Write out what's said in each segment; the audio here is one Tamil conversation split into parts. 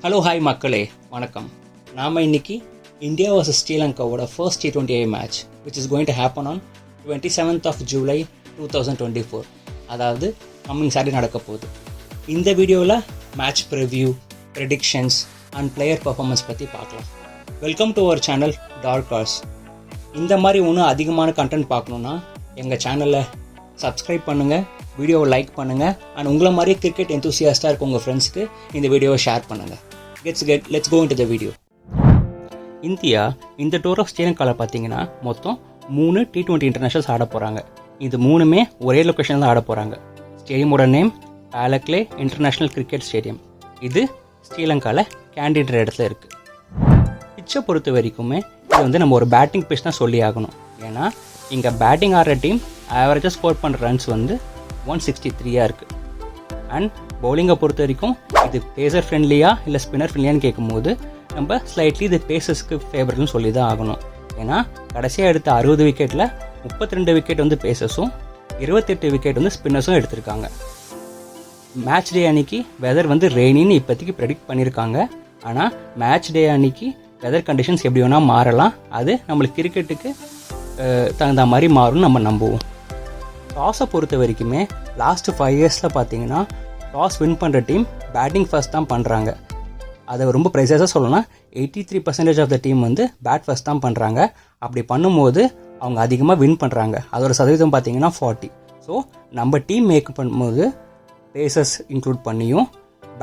ஹலோ ஹாய் மக்களே வணக்கம். நாம் இன்னைக்கு இந்தியா vs ஸ்ரீலங்காவோட first T20 match which is going to happen on 27th of July 2024, அதாவது கம்மிங் சாட்டர்டே நடக்க போகுது. இந்த வீடியோவில் match preview, predictions and player performance பற்றி பார்க்கலாம். Welcome to our channel dark horse. இந்த மாதிரி இன்னும் அதிகமான கண்டென்ட் பார்க்கணுன்னா எங்கள் சேனலை சப்ஸ்கிரைப் பண்ணுங்கள், வீடியோவை லைக் பண்ணுங்கள் அண்ட் உங்களை மாதிரி கிரிக்கெட் எந்தூசியாஸ்டாக இருக்க உங்கள் ஃப்ரெண்ட்ஸ்க்கு இந்த வீடியோவை ஷேர் பண்ணுங்கள். Let's go into the video. India இந்த டூர் ஆஃப் ஸ்ரீலங்காவில் பார்த்தீங்கன்னா மொத்தம் 3 T20 இன்டர்நேஷனல்ஸ் ஆட போகிறாங்க. இது 3மே ஒரே லொக்கேஷனில் தான் ஆட போகிறாங்க. ஸ்டேடியமோட நேம் பாலக்லே இன்டர்நேஷ்னல் கிரிக்கெட் ஸ்டேடியம். இது ஸ்ரீலங்காவில் கேண்டின்ற இடத்துல இருக்குது. பிச்சை பொறுத்த வரைக்குமே இது நம்ம ஒரு பேட்டிங் பிச் தான் சொல்லி ஆகணும். ஏன்னா இங்கே பேட்டிங் ஆடுற டீம் ஆவரேஜாக ஸ்கோர் பண்ணுற ரன்ஸ் 163 இருக்குது. அண்ட் பவுலிங்கை பொறுத்த வரைக்கும் இது பேசர் ஃப்ரெண்ட்லியா இல்லை ஸ்பின்னர் ஃப்ரெண்ட்லியான்னு கேட்கும்போது நம்ம ஸ்லைட்லி இது பேசர்ஸ்க்கு ஃபேவரட்னு சொல்லி தான் ஆகணும். ஏன்னா கடைசியாக எடுத்த 60 விக்கெட்டில் 32 விக்கெட் பேசர்ஸும் 28 விக்கெட் ஸ்பின்னர்ஸும் எடுத்திருக்காங்க. மேட்ச் டே அன்னைக்கு வெதர் ரெய்னின்னு இப்போதைக்கு ப்ரெடிக்ட் பண்ணியிருக்காங்க. ஆனால் மேட்ச் டே அன்னைக்கு வெதர் கண்டிஷன்ஸ் எப்படி வேணால் மாறலாம். அது நம்மளுக்கு கிரிக்கெட்டுக்கு தகுந்த மாதிரி மாறும்னு நம்ம நம்புவோம். டாஸை பொறுத்த வரைக்குமே லாஸ்ட்டு 5 இயர்ஸில் பார்த்தீங்கன்னா டாஸ் வின் பண்ணுற டீம் பேட்டிங் ஃபர்ஸ்ட் தான் பண்ணுறாங்க. அதை ரொம்ப ப்ரைஸஸாக சொல்லணும்னா 83% of the team bat first தான் பண்ணுறாங்க. அப்படி பண்ணும்போது அவங்க அதிகமாக வின் பண்ணுறாங்க. அதோட சதவீதம் பார்த்தீங்கன்னா 40. ஸோ நம்ம டீம் மேக் பண்ணும்போது பேசர்ஸ் இன்க்ளூட் பண்ணியும்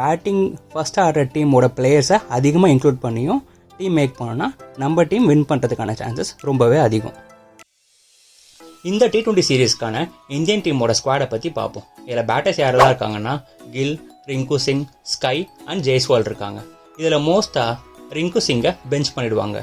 பேட்டிங் ஃபர்ஸ்ட் ஆடுற டீமோட பிளேயர்ஸை அதிகமாக இன்க்ளூட் பண்ணியும் டீம் மேக் பண்ணோன்னா நம்ம டீம் வின் பண்ணுறதுக்கான சான்சஸ் ரொம்பவே அதிகம். இந்த T20 சீரீஸ்க்கான இந்தியன் டீமோட ஸ்குவாடை பற்றி பார்ப்போம். இதில் பேட்டர்ஸ் யாரெல்லாம் இருக்காங்கன்னா கில், ரிங்கு சிங், ஸ்கை அண்ட் ஜெய்ஸ்வால் இருக்காங்க. இதில் மோஸ்ட்டாக ரிங்கு சிங்கை பெஞ்ச் பண்ணிவிடுவாங்க.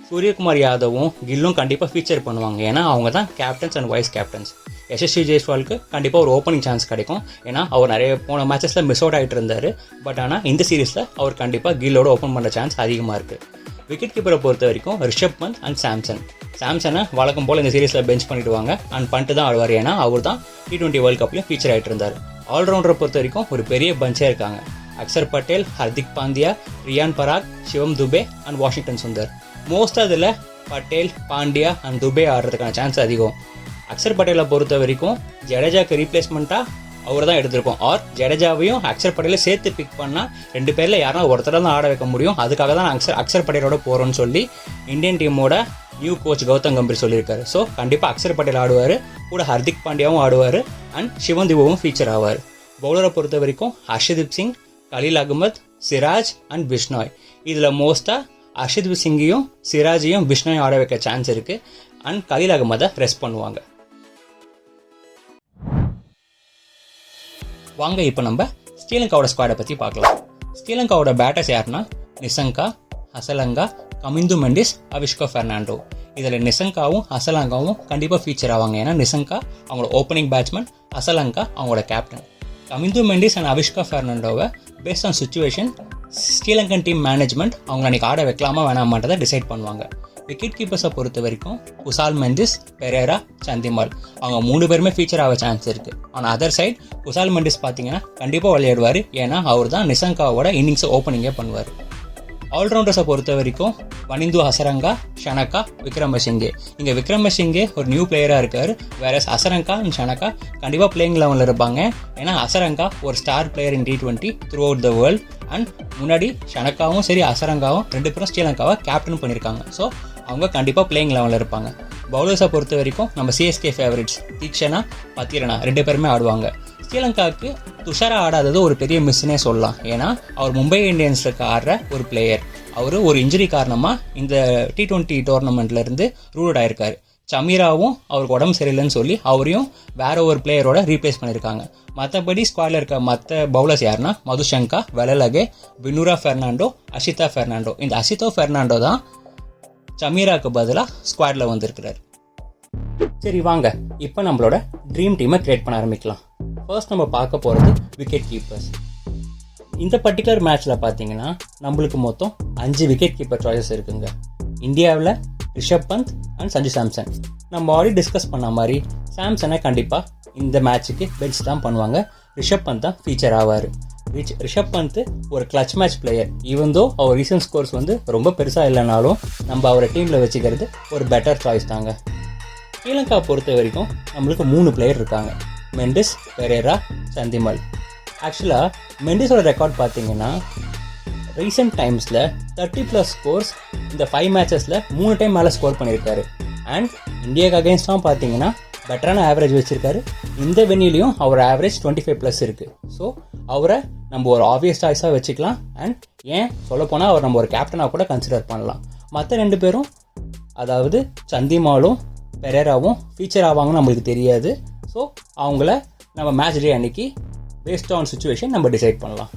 சூரியகுமார் யாதவும் கில்லும் கண்டிப்பாக ஃபீச்சர் பண்ணுவாங்க. ஏன்னா அவங்க தான் captains and vice captains. Yashasvi ஜெய்ஸ்வாலுக்கு கண்டிப்பாக ஒரு ஓப்பனிங் சான்ஸ் கிடைக்கும். ஏன்னா அவர் நிறைய போன மேட்சஸில் மிஸ் அவுட் ஆகிட்டு இருந்தார். பட் ஆனால் இந்த சீரீஸில் அவர் கண்டிப்பாக கில்லோட ஓப்பன் பண்ணுற சான்ஸ் அதிகமாக இருக்குது. விக்கெட் கீப்பரை பொறுத்த வரைக்கும் ரிஷப் பந்த் அண்ட் சாம்சனை வழக்கம் போல் இந்த சீரீஸில் பெஞ்ச் பண்ணிவிடுவாங்க. அண்ட் பண்ணிட்டு தான் ஆடுவார். ஏன்னா அவர் தான் T20 வேர்ல்ட் கப்லையும் ஃபீச்சர் ஆகிட்டு இருந்தார். ஆல்ரவுண்டரை பொறுத்த வரைக்கும் ஒரு பெரிய பஞ்சாக இருக்காங்க. Axar Patel, Hardik Pandya, Riyan Parag, Shivam Dube and Washington Sundar. மோஸ்ட்டாக இதில் பட்டேல், பாண்டியா அண்ட் துபே ஆடுறதுக்கான சான்ஸ் அதிகம். அக்ஷர் பட்டேலை பொறுத்த வரைக்கும் ஜடேஜாக்கு ரீப்ளேஸ்மெண்ட்டாக அவர் தான் எடுத்திருக்கோம். ஆர் ஜடேஜாவையும் அக்ஷர் பட்டேலை சேர்த்து பிக் பண்ணால் 2 பேரில் யாரும் ஒருத்தர தான் ஆட வைக்க முடியும். அதுக்காக தான் அக்ஷர் பட்டேலோட போகிறோன்னு சொல்லி இந்தியன் டீமோட நியூ கோச் கௌதம் கம்பீர் சொல்லியிருக்காரு. ஸோ கண்டிப்பாக அக்ஷர் பட்டேல் ஆடுவார், கூட ஹர்திக் பாண்டியாவும் ஆடுவார் அண்ட் சிவம் துபேவும் ஃபீச்சர் ஆவார். பவுலரை பொறுத்த வரைக்கும் ஹர்ஷதீப் சிங், கலீல் அகமத், சிராஜ் அண்ட் பிஷ்னாய். இதில் மோஸ்ட்டாக ஹர்ஷதீப் சிங்கையும் சிராஜையும் பிஷ்னாயும் ஆட வைக்க சான்ஸ் இருக்குது. அண்ட் கலீல் அகமதை ரெஸ்ட் பண்ணுவாங்க. வாங்க இப்போ நம்ம ஸ்ரீலங்காவோட ஸ்குவாடை பற்றி பார்க்கலாம். ஸ்ரீலங்காவோட பேட்டர்ஸ் யாருன்னா நிசங்கா, ஹசலங்கா, கமிந்து மெண்டிஸ், அவிஷ்கா பெர்னாண்டோ. இதில் நிசங்காவும் ஹசலங்காவும் கண்டிப்பாக ஃபீச்சர் ஆவாங்க. ஏன்னா நிசங்கா அவங்களோட ஓப்பனிங் பேட்ஸ்மேன், ஹசலங்கா அவங்களோட கேப்டன். கமிந்து மெண்டிஸ் அண்ட் அவிஷ்கா பெர்னாண்டோவை based on situation Sri Lankan team management அவங்க அன்றைக்கி ஆட வைக்கலாமா வேணாமான்றதை டிசைட் பண்ணுவாங்க. விக்கெட் கீப்பர்ஸை பொறுத்த வரைக்கும் குசால் மெண்டிஸ், பெரேரா, சந்திமால் அவங்க 3 பேருமே ஃபீச்சர் ஆக சான்ஸ் இருக்குது. ஆனால் அதர் சைட் குசால் மெண்டிஸ் பார்த்தீங்கன்னா கண்டிப்பாக விளையாடுவார். ஏன்னா அவர் தான் நிசங்காவோட இன்னிங்ஸை ஓப்பனிங்கே பண்ணுவார். ஆல்ரவுண்டர்ஸை பொறுத்த வரைக்கும் வனிந்து ஹசரங்கா, ஷனக்கா, விக்ரமசிங்கே. இங்கே விக்ரமசிங்கே ஒரு நியூ பிளேயராக இருக்கார். வேற ஹசரங்கா அண்ட் ஷனக்கா கண்டிப்பாக பிளேயிங் லெவலில் இருப்பாங்க. ஏன்னா ஹசரங்கா ஒரு star player in T20 through out the world. And முன்னாடி ஷனக்காவும் சரி ஹசரங்காவும் 2 பேரும் ஸ்ரீலங்காவை கேப்டன் பண்ணியிருக்காங்க. ஸோ அவங்க கண்டிப்பாக பிளேயிங் லெவலில் இருப்பாங்க. பவுலர்ஸை பொறுத்த வரைக்கும் நம்ம CSK ஃபேவரட்ஸ் தீக்ஷனா, பத்திரனா 2 பேருமே ஆடுவாங்க. ஸ்ரீலங்காவுக்கு துஷாரா ஆடாதது ஒரு பெரிய மிஸ்னே சொல்லலாம். ஏன்னா அவர் மும்பை இந்தியன்ஸுக்கு ஆடுற ஒரு பிளேயர். அவர் ஒரு இன்ஜுரி காரணமாக இந்த T20 டோர்னமெண்ட்லேருந்து ரூல்ட் ஆயிருக்காரு. சமீராவும் அவருக்கு உடம்பு சரியில்லைன்னு சொல்லி அவரையும் வேற ஒரு பிளேயரோட ரீப்ளேஸ் பண்ணியிருக்காங்க. மற்றபடி ஸ்குவாடில் இருக்க மற்ற பவுலர்ஸ் யாருன்னா மதுஷங்கா, வெலலகே, வினுரா பெர்னாண்டோ, அஷிதா பெர்னாண்டோ. இந்த அஷிதோ பெர்னாண்டோ தான் சமீராவுக்கு பதிலாக ஸ்குவாடில் வந்திருக்கிறார். சரி வாங்க இப்போ நம்மளோட ட்ரீம் டீமை கிரியேட் பண்ண ஆரம்பிக்கலாம். ஃபர்ஸ்ட் நம்ம பார்க்க போகிறது விக்கெட் கீப்பர்ஸ். இந்த பர்டிகுலர் மேட்ச்சில் பார்த்தீங்கன்னா நம்மளுக்கு மொத்தம் 5 விக்கெட் கீப்பர் சாய்ஸஸ் இருக்குங்க. இந்தியாவில் ரிஷப் பந்த் அண்ட் சஞ்சு சாம்சன். நம்ம ஆல்ரெடி டிஸ்கஸ் பண்ண மாதிரி சாம்சனை கண்டிப்பாக இந்த மேட்ச்சுக்கு பெஞ்ச் தான் பண்ணுவாங்க. ரிஷப் பந்த் தான் ஃபீச்சர் ஆவார். ரிஷப் பந்த் ஒரு clutch match player. Even though அவர் ரீசன்ட் ஸ்கோர்ஸ் வந்து ரொம்ப பெருசாக இல்லைனாலும் நம்ம அவரை டீமில் வச்சுக்கிறது ஒரு பெட்டர் சாய்ஸ் தாங்க. ஸ்ரீலங்கா பொறுத்த வரைக்கும் நம்மளுக்கு 3 பிளேயர் இருக்காங்க, மெண்டிஸ், பெரேரா, சந்திமல். ஆக்சுவலாக மெண்டிஸோட ரெக்கார்ட் பார்த்தீங்கன்னா ரீசெண்ட் டைம்ஸில் 30+ ஸ்கோர்ஸ் இந்த 5 மேட்சஸில் 3 டைம் மேலே ஸ்கோர் பண்ணியிருக்காரு. அண்ட் இந்தியாவுக்கு அகேன்ஸ்டாகவும் பார்த்தீங்கன்னா பெட்டரான ஆவரேஜ் வச்சுருக்காரு. இந்த வென்யூலையும் அவர் ஆவரேஜ் 25+ இருக்குது. ஸோ அவரை நம்ம ஒரு ஆப்வியஸ் சாய்ஸாக வச்சுக்கலாம். அண்ட் ஏன் சொல்லப்போனால் அவர் நம்ம ஒரு கேப்டனாக கூட கன்சிடர் பண்ணலாம். மற்ற 2 பேரும் அதாவது சந்திமாலும் பெரேராவும் ஃபீச்சர் ஆவாங்கன்னு நம்மளுக்கு தெரியாது. ஸோ அவங்கள நம்ம மேட்ச் டே அன்னைக்கு பேஸ்ட் ஆன் சிச்சுவேஷன் நம்ம டிசைட் பண்ணலாம்.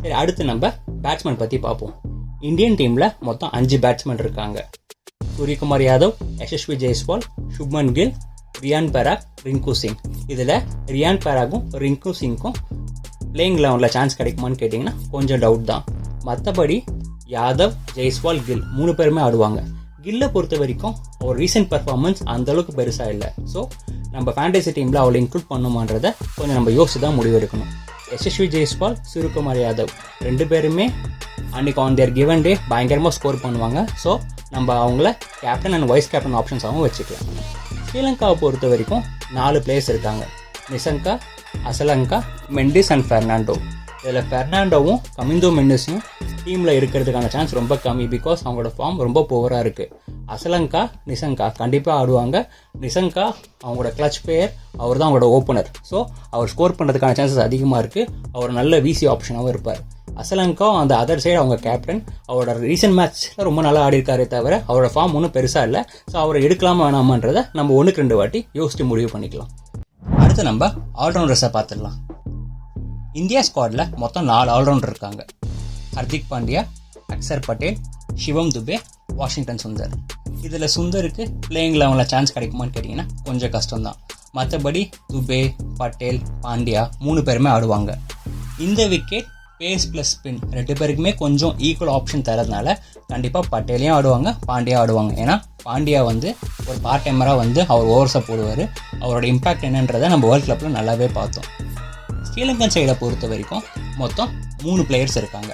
சரி, அடுத்து நம்ம பேட்ஸ்மேன் பற்றி பார்ப்போம். இந்தியன் டீமில் மொத்தம் 5 பேட்ஸ்மேன் இருக்காங்க. சூரியகுமார் யாதவ், யசஸ்வி ஜெய்ஸ்வால், சுப்மன் கில், ரியான் பராக், ரிங்கு சிங். இதில் ரியான் பராக்கும் ரிங்கு சிங்க்கும் பிளேயிங் 11ல் சான்ஸ் கிடைக்குமான்னு கேட்டிங்கன்னா கொஞ்சம் டவுட் தான். மற்றபடி யாதவ், ஜெய்ஸ்வால், கில் 3 பேருமே ஆடுவாங்க. கில்லை பொறுத்த வரைக்கும் அவர் ரீசெண்ட் பர்ஃபார்மன்ஸ் அந்தளவுக்கு பெருசாக இல்லை. ஸோ நம்ம ஃபேண்டசி டீமில் அவளை இன்க்ளூட் பண்ணுமான்றதை கொஞ்சம் நம்ம யோசிச்சு தான் முடிவெடுக்கணும். யசஸ்வி ஜெய்ஸ்வால், சூரியகுமார் யாதவ் 2 பேருமே அன்றைக்கி ஆன் தேர் கிவன் டே பயங்கரமாக ஸ்கோர் பண்ணுவாங்க. ஸோ நம்ம அவங்கள கேப்டன் அண்ட் வைஸ் கேப்டன் ஆப்ஷன்ஸாகவும் வச்சுக்கலாம். ஸ்ரீலங்காவை பொறுத்த வரைக்கும் 4 பிளேயர்ஸ் இருக்காங்க, நிசங்கா, அசலங்கா, மெண்டிஸ் அண்ட் பெர்னாண்டோ. இதில் பெர்னாண்டோவும் கமிந்தோ மெண்டிஸும் டீமில் இருக்கிறதுக்கான சான்ஸ் ரொம்ப கம்மி. பிகாஸ் அவங்களோட ஃபார்ம் ரொம்ப புவராக இருக்குது. அசலங்கா, நிசங்கா கண்டிப்பாக ஆடுவாங்க. நிசங்கா அவங்களோட கிளச் பிளேயர், அவர் தான் அவங்களோட ஓப்பனர். ஸோ அவர் ஸ்கோர் பண்ணுறதுக்கான சான்சஸ் அதிகமாக இருக்குது. அவர் நல்ல விசி ஆப்ஷனாகவும் இருப்பார். அசலங்கா அந்த அதர் சைடு அவங்க கேப்டன். அவரோட ரீசெண்ட் மேட்ச்சில் ரொம்ப நல்லா ஆடி இருக்காரே தவிர அவரோட ஃபார்ம் ஒன்றும் பெருசாக இல்லை. ஸோ அவரை எடுக்கலாமா வேணாமான்றதை நம்ம 1-2 வாட்டி யோசித்து முடிவு பண்ணிக்கலாம். அடுத்து நம்ம ஆல்ரவுண்டர்ஸை பார்த்துடலாம். இந்தியா ஸ்குவாடில் மொத்தம் 4 ஆல்ரவுண்டர் இருக்காங்க. ஹர்திக் பாண்டியா, அக்சர் பட்டேல், சிவம் துபே, வாஷிங்டன் சுந்தர். இதில் சுந்தருக்கு பிளேயிங் 11ல் சான்ஸ் கிடைக்குமான்னு கேட்டிங்கன்னா கொஞ்சம் கஷ்டம்தான். மற்றபடி துபே, பட்டேல், பாண்டியா 3 பேருமே ஆடுவாங்க. இந்த விக்கெட் பேஸ் ப்ளஸ் ஸ்பின் 2 பேருக்குமே கொஞ்சம் ஈக்குவல் ஆப்ஷன் தரதுனால கண்டிப்பாக பட்டேலையும் ஆடுவாங்க, பாண்டியா ஆடுவாங்க. ஏன்னா பாண்டியா வந்து ஒரு பார்ட் டைமராக வந்து அவர் ஓவர்ஸை போடுவார். அவரோட இம்பாக்ட் என்னன்றதை நம்ம வேர்ல்ட் கிளப்பில் நல்லாவே பார்த்தோம். ஸ்ரீலங்கன் சைடை பொறுத்த வரைக்கும் மொத்தம் 3 பிளேயர்ஸ் இருக்காங்க,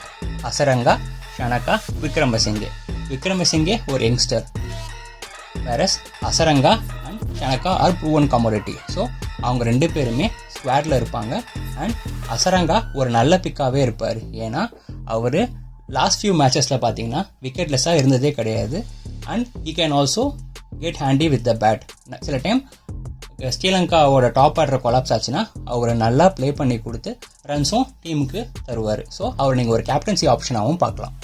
அசரங்கா, ஷனகா, விக்ரமசிங்கே. விக்ரமசிங்கே ஒரு youngster, whereas Hasaranga and Shanaka are proven commodity. So அவங்க 2 பேருமே ஸ்குவாடில் இருப்பாங்க. அண்ட் அசரங்கா ஒரு நல்ல பிக்காகவே இருப்பார். ஏன்னா அவர் லாஸ்ட் ஃபியூ மேட்சஸில் பார்த்தீங்கன்னா விக்கெட்லெஸ்ஸாக இருந்ததே கிடையாது. And he can also get handy with the bat. சில டைம் ஸ்ரீலங்காவோட டாப் ஆர்டர் கொலாப்ஸ் ஆச்சுன்னா அவரை நல்லா ப்ளே பண்ணி கொடுத்து ரன்ஸும் டீமுக்கு தருவார். ஸோ அவர் நீங்கள் ஒரு கேப்டன்சி ஆப்ஷனாகவும் பார்க்கலாம்.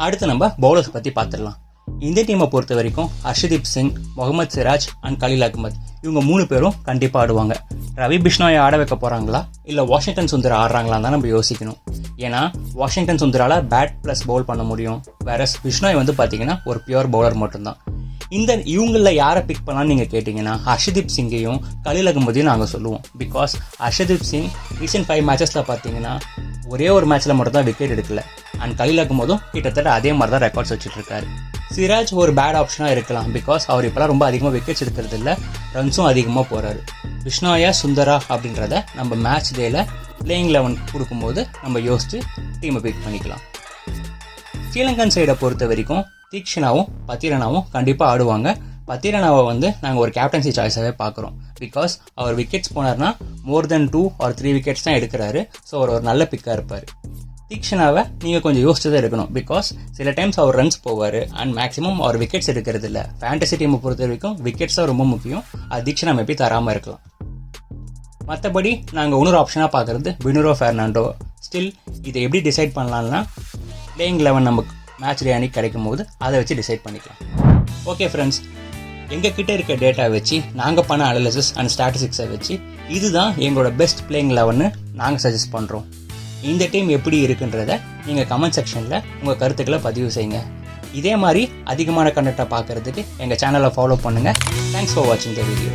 அடுத்து நம்ம பவுலர்ஸ் பற்றி பார்த்துடலாம். இந்த டீமை பொறுத்த வரைக்கும் ஹர்ஷதீப் சிங், முகமது சிராஜ் அண்ட் கலீல் அகமத் இவங்க 3 பேரும் கண்டிப்பாக ஆடுவாங்க. ரவி பிஷ்ணாயை ஆட வைக்க போகிறாங்களா இல்லை வாஷிங்டன் சுந்தர் ஆடுறாங்களான்னு தான் நம்ம யோசிக்கணும். ஏன்னா வாஷிங்டன் சுந்தரால் பேட் ப்ளஸ் பவுல் பண்ண முடியும். வேற பிஷ்ணாய் வந்து பார்த்தீங்கன்னா ஒரு பியூர் பவுலர் மட்டும்தான். இவங்களில் யாரை பிக் பண்ணலான்னு நீங்கள் கேட்டிங்கன்னா ஹர்ஷதீப் சிங்கையும் கலீல் அகமதையும் நாங்கள் சொல்லுவோம். பிகாஸ் ஹர்ஷதீப் சிங் ரீசெண்ட் 5 மேட்சஸில் பார்த்தீங்கன்னா ஒரே ஒரு மேட்ச்சில் மட்டும் தான் விக்கெட் எடுக்கல. அண்ட் கலீல் அகமதும் கிட்டத்தட்ட அதே மாதிரி தான் ரெக்கார்ட்ஸ் வச்சுட்டு இருக்காரு. சிராஜ் ஒரு பேட் ஆப்ஷனாக இருக்கலாம். பிகாஸ் அவர் இப்போலாம் ரொம்ப அதிகமாக விக்கெட்ஸ் எடுக்கிறது இல்லை, ரன்ஸும் அதிகமாக போகிறாரு. விஷ்ணாயா சுந்தரா அப்படின்றத நம்ம மேட்ச் டேயில் பிளேயிங் 11 கொடுக்கும்போது நம்ம யோசித்து டீமை பிக் பண்ணிக்கலாம். ஸ்ரீலங்கன் சைடை பொறுத்த வரைக்கும் தீக்ஷனாவும் பத்திரனாவும் கண்டிப்பாக ஆடுவாங்க. பத்திரனாவை வந்து நாங்கள் ஒரு கேப்டன்சி சாய்ஸாகவே பார்க்குறோம். பிகாஸ் அவர் விக்கெட்ஸ் போனார்னா மோர் தென் 2 or 3 விக்கெட்ஸ் தான் எடுக்கிறாரு. ஸோ அவர் ஒரு நல்ல பிக்காக இருப்பார். தீக்ஷனாவை நீங்கள் கொஞ்சம் யோசிச்சு தான் எடுக்கணும். பிகாஸ் சில டைம்ஸ் அவர் ரன்ஸ் போவார் அண்ட் மேக்ஸிமம் அவர் விக்கெட்ஸ் எடுக்கிறது இல்லை. ஃபேண்டசி டீமை பொறுத்த வரைக்கும் விக்கெட்ஸ் தான் ரொம்ப முக்கியம். அது தீக்ஷனா மேபி தராமல் இருக்கலாம். மற்றபடி நாங்கள் இன்னொரு ஆப்ஷனாக பார்க்குறது பினுரோ ஃபெர்னாண்டோ. ஸ்டில் இதை எப்படி டிசைட் பண்ணலாம்னா பிளேயிங் 11 நமக்கு மேட்ச் டே அன்னைக்கு கிடைக்கும் போது அதை வச்சு டிசைட் பண்ணிக்கலாம். ஓகே ஃப்ரெண்ட்ஸ், எங்கள் கிட்டே இருக்க டேட்டா வச்சு நாங்கள் பண்ண அனாலிசிஸ் அண்ட் ஸ்டாட்டிஸ்டிக்ஸை வச்சு இதுதான் எங்களோட பெஸ்ட் பிளேயிங் 11ன்னு நாங்கள் சஜஸ்ட் பண்ணுறோம். இந்த டீம் எப்படி இருக்குன்றத நீங்கள் கமெண்ட் செக்ஷனில் உங்கள் கருத்துக்களை பதிவு செய்யுங்க. இதே மாதிரி அதிகமான கண்டென்ட்டை பார்க்குறதுக்கு எங்கள் சேனலை ஃபாலோ பண்ணுங்கள். தேங்க்ஸ் ஃபார் வாட்சிங் த வீடியோ.